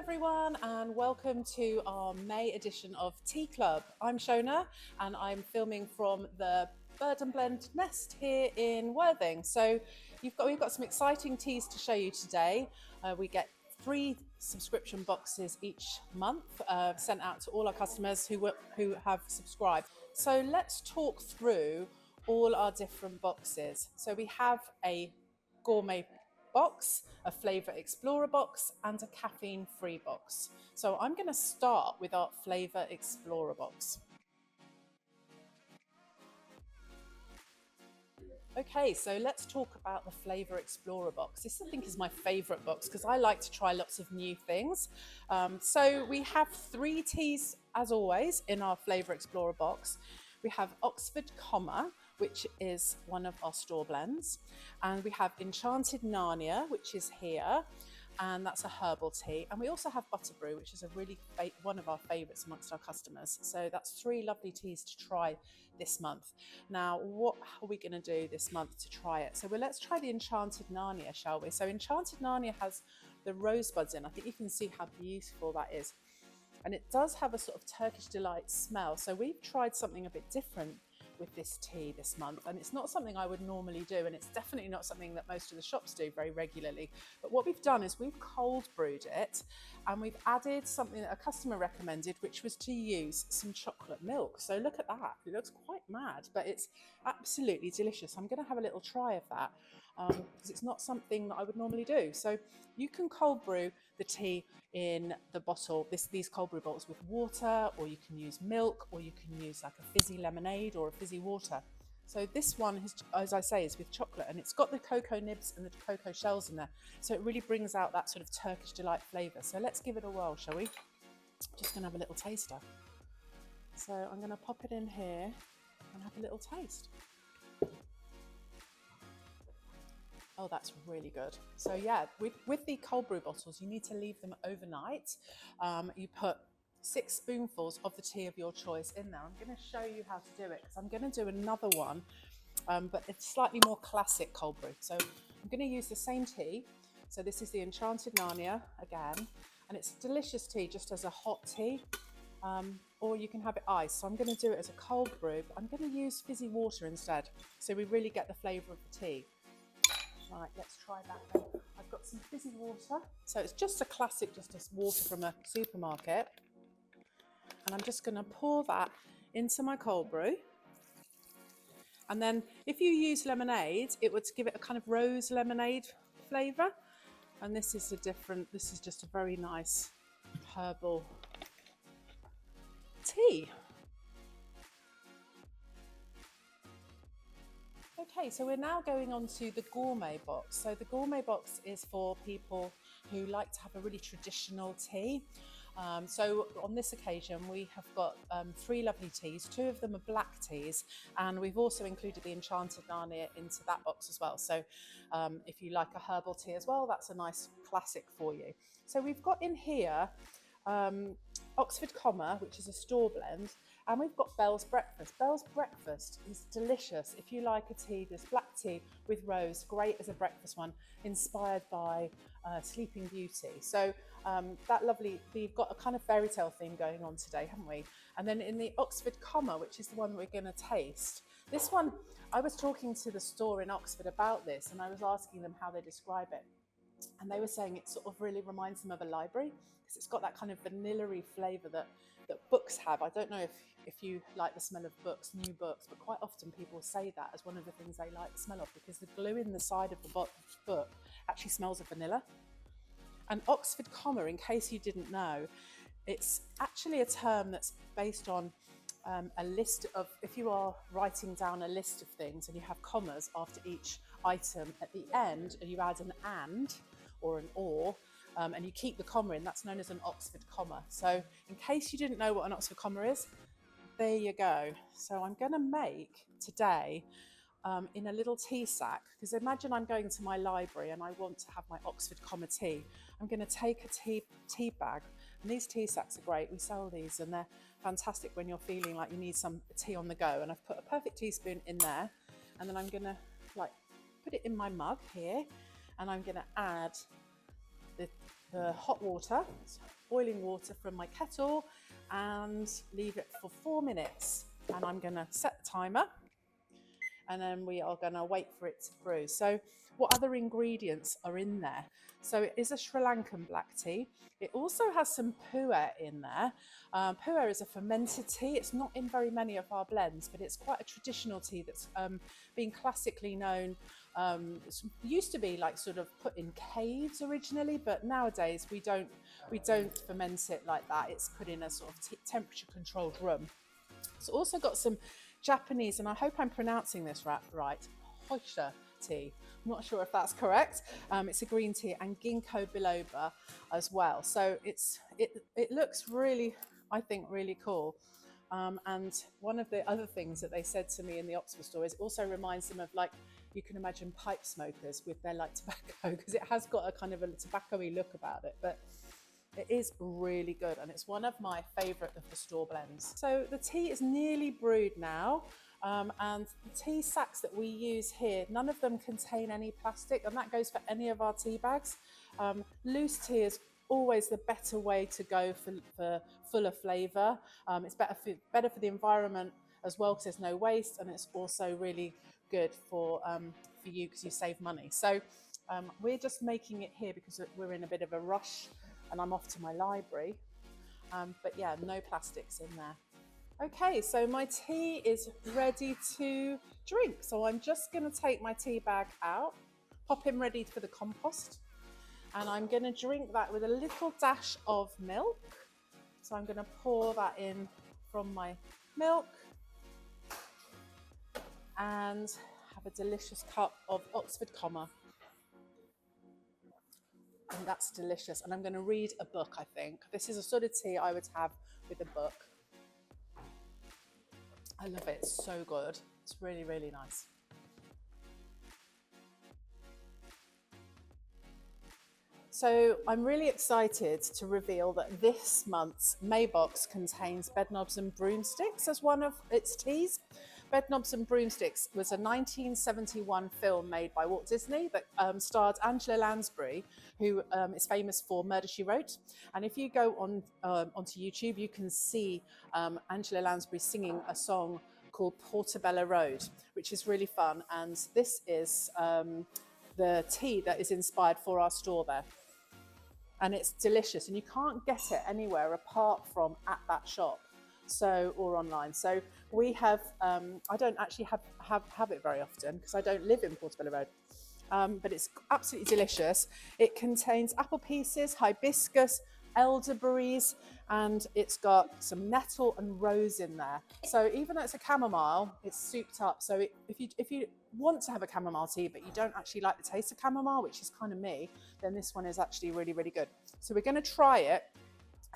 everyone, and welcome to our May edition of Tea Club. I'm Shona and I'm filming from the Bird and Blend Nest here in Worthing. So we've got some exciting teas to show you today. We get 3 subscription boxes each month sent out to all our customers who have subscribed. So let's talk through all our different boxes. So we have a gourmet box, a Flavour Explorer box, and a caffeine-free box. So I'm going to start with our Flavour Explorer box. Okay, so let's talk about the Flavour Explorer box. This, I think, is my favourite box because I like to try lots of new things. So we have 3 teas, as always, in our Flavour Explorer box. We have Oxford Comma, which is one of our store blends. And we have Enchanted Narnia, which is here, and that's a herbal tea. And we also have Butterbrew, which is a really one of our favourites amongst our customers. So that's 3 lovely teas to try this month. Now, what are we going to do this month to try it? So let's try the Enchanted Narnia, shall we? So Enchanted Narnia has the rosebuds in. I think you can see how beautiful that is. And it does have a sort of Turkish delight smell. So we've tried something a bit different with this tea this month, and it's not something I would normally do, and it's definitely not something that most of the shops do very regularly. But what we've done is we've cold brewed it, and we've added something that a customer recommended, which was to use some chocolate milk. So look at that, it looks quite mad, but it's absolutely delicious. I'm going to have a little try of that because it's not something that I would normally do. So you can cold brew the tea in the bottle, these cold brew bottles, with water, or you can use milk, or you can use like a fizzy lemonade or a fizzy water. So this one, as I say, is with chocolate, and it's got the cocoa nibs and the cocoa shells in there. So it really brings out that sort of Turkish delight flavour. So let's give it a whirl, shall we? Just going to have a little taster. So I'm going to pop it in here and have a little taste. Oh, that's really good. So yeah, with the cold brew bottles, you need to leave them overnight. You put 6 spoonfuls of the tea of your choice in there. I'm going to show you how to do it because I'm going to do another one, but it's slightly more classic cold brew. So I'm going to use the same tea. So this is the Enchanted Narnia again, and it's a delicious tea just as a hot tea, or you can have it iced. So I'm going to do it as a cold brew, but I'm going to use fizzy water instead. So we really get the flavour of the tea. Right, let's try that then. I've got some fizzy water. So it's just a classic, just as water from a supermarket. And I'm just going to pour that into my cold brew. And then if you use lemonade, it would give it a kind of rose lemonade flavour. And this is just a very nice herbal tea. Okay, so we're now going on to the gourmet box. So the gourmet box is for people who like to have a really traditional tea. So on this occasion, we have got 3 lovely teas. 2 of them are black teas, and we've also included the Enchanted Narnia into that box as well. So if you like a herbal tea as well, that's a nice classic for you. So we've got in here Oxford Comma, which is a store blend, and we've got Bell's Breakfast. Bell's Breakfast is delicious. If you like a tea, this black tea with rose, great as a breakfast one, inspired by Sleeping Beauty. So we've got a kind of fairy tale theme going on today, haven't we? And then in the Oxford Comma, which is the one we're going to taste, this one, I was talking to the store in Oxford about this, and I was asking them how they describe it. And they were saying it sort of really reminds them of a library because it's got that kind of vanilla-y flavour that books have. I don't know if you like the smell of books, new books, but quite often people say that as one of the things they like the smell of, because the glue in the side of the book actually smells of vanilla. And Oxford Comma, in case you didn't know, it's actually a term that's based on a list of, if you are writing down a list of things and you have commas after each item at the end, and you add an and or an or, and you keep the comma in, that's known as an Oxford Comma. So in case you didn't know what an Oxford Comma is, there you go. So I'm going to make today in a little tea sack, because imagine I'm going to my library and I want to have my Oxford Comma tea. I'm going to take a tea bag, and these tea sacks are great. We sell these and they're fantastic when you're feeling like you need some tea on the go. And I've put a perfect teaspoon in there, and then I'm going to put it in my mug here, and I'm going to add the the hot water, boiling water from my kettle, and leave it for 4 minutes. And I'm going to set the timer, and then we are going to wait for it to brew. So what other ingredients are in there? So it is a Sri Lankan black tea. It also has some pu'er in there. Pu'er is a fermented tea. It's not in very many of our blends, but it's quite a traditional tea that's been classically known. It used to be like sort of put in caves originally, but nowadays we don't ferment it like that. It's put in a sort of temperature controlled room. It's also got some Japanese, and I hope I'm pronouncing this right, Hoisha tea. I'm not sure if that's correct. It's a green tea, and ginkgo biloba as well. So it looks really, I think, really cool. And one of the other things that they said to me in the Oxford store is it also reminds them of, like, you can imagine pipe smokers with their like tobacco, because it has got a kind of a tobacco-y look about it, but it is really good, and it's one of my favourite of the store blends. So the tea is nearly brewed now, and the tea sacks that we use here, none of them contain any plastic, and that goes for any of our tea bags. Loose tea is always the better way to go for fuller flavour. It's better for the environment as well, because there's no waste, and it's also really good for you because you save money. So we're just making it here because we're in a bit of a rush, and I'm off to my library. But yeah, no plastics in there. Okay, so my tea is ready to drink. So I'm just going to take my tea bag out, pop him ready for the compost, and I'm going to drink that with a little dash of milk. So I'm going to pour that in from my milk and have a delicious cup of Oxford Comma. And that's delicious. And I'm going to read a book, I think. This is a sort of tea I would have with a book. I love it. It's so good. It's really, really nice. So I'm really excited to reveal that this month's May box contains Bedknobs and Broomsticks as one of its teas. Bedknobs and Broomsticks was a 1971 film made by Walt Disney that starred Angela Lansbury, who is famous for Murder, She Wrote. And if you go onto YouTube, you can see Angela Lansbury singing a song called Portobello Road, which is really fun. And this is the tea that is inspired for our store there. And it's delicious, and you can't get it anywhere apart from at that shop, or online. So we have, I don't actually have it very often because I don't live in Portobello Road, but it's absolutely delicious. It contains apple pieces, hibiscus, elderberries, and it's got some nettle and rose in there. So even though it's a chamomile, it's souped up. So if you want to have a chamomile tea, but you don't actually like the taste of chamomile, which is kind of me, then this one is actually really, really good. So we're going to try it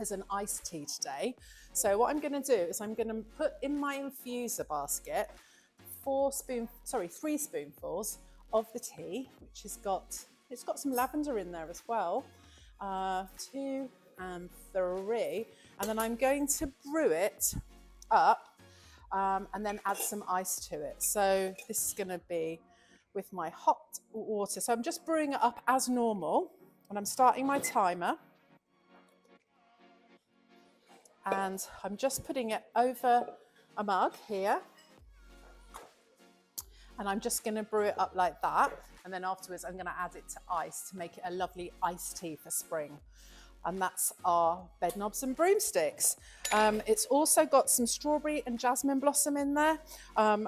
as an iced tea today. So what I'm going to do is I'm going to put in my infuser basket 3 spoonfuls of the tea, which it's got some lavender in there as well. 2 and 3, and then I'm going to brew it up and then add some ice to it. So this is going to be with my hot water. So I'm just brewing it up as normal, and I'm starting my timer, and I'm just putting it over a mug here, and I'm just going to brew it up like that, and then afterwards I'm going to add it to ice to make it a lovely iced tea for spring. And that's our Bedknobs and Broomsticks. It's also got some strawberry and jasmine blossom in there.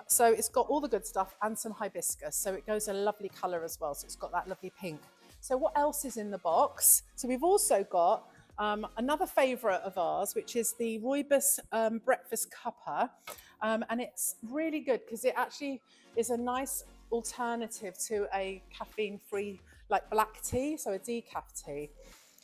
So it's got all the good stuff and some hibiscus. So it goes a lovely colour as well. So it's got that lovely pink. So what else is in the box? So we've also got another favourite of ours, which is the Rooibos breakfast cuppa. And it's really good because it actually is a nice alternative to a caffeine-free like black tea, so a decaf tea.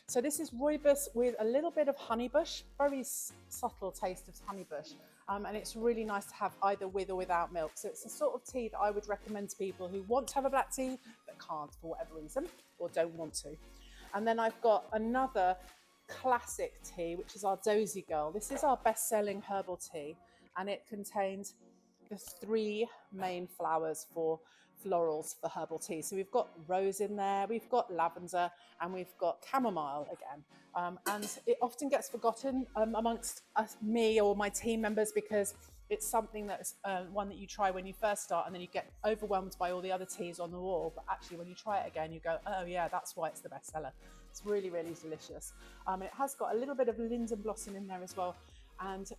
So this is Rooibos with a little bit of honeybush, very subtle taste of honeybush. And it's really nice to have either with or without milk. So it's the sort of tea that I would recommend to people who want to have a black tea, but can't for whatever reason, or don't want to. And then I've got another classic tea, which is our Dozy Girl. This is our best-selling herbal tea, and it contains the 3 main flowers for florals for herbal tea. So we've got rose in there, we've got lavender, and we've got chamomile again. And it often gets forgotten amongst me or my team members, because it's something that's one that you try when you first start, and then you get overwhelmed by all the other teas on the wall. But actually, when you try it again, you go, oh yeah, that's why it's the best seller. It's really, really delicious. It has got a little bit of linden blossom in there as well, and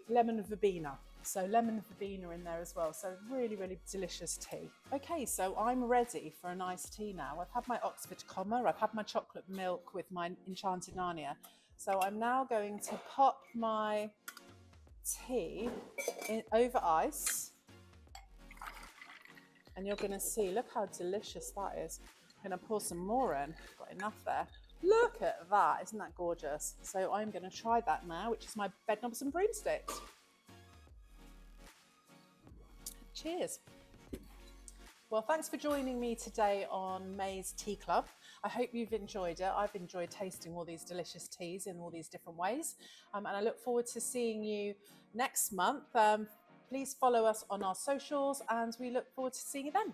lemon verbena. So lemon verbena in there as well. So really, really delicious tea. Okay, so I'm ready for a nice tea now. I've had my Oxford comma, I've had my chocolate milk with my enchanted Narnia. So I'm now going to pop my tea over ice, and you're going to see, look how delicious that is. I'm going to pour some more in. Got enough there. Look at that, isn't that gorgeous? So I'm going to try that now, which is my bed knobs and broomsticks. Cheers. Well, thanks for joining me today on May's Tea Club. I hope you've enjoyed it. I've enjoyed tasting all these delicious teas in all these different ways. And I look forward to seeing you next month. Please follow us on our socials, and we look forward to seeing you then.